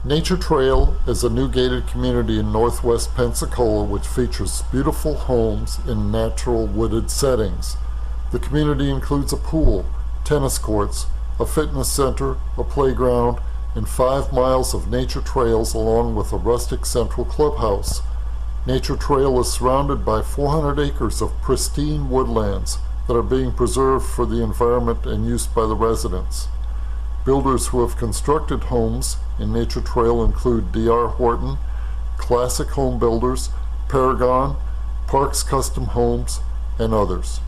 Nature Trail is a new gated community in northwest Pensacola which features beautiful homes in natural wooded settings. The community includes a pool, tennis courts, a fitness center, a playground, and 5 miles of nature trails along with a rustic central clubhouse. Nature Trail is surrounded by 400 acres of pristine woodlands that are being preserved for the environment and used by the residents. Builders who have constructed homes in Nature Trail include DR Horton, Classic Home Builders, Paragon, Parks Custom Homes, and others.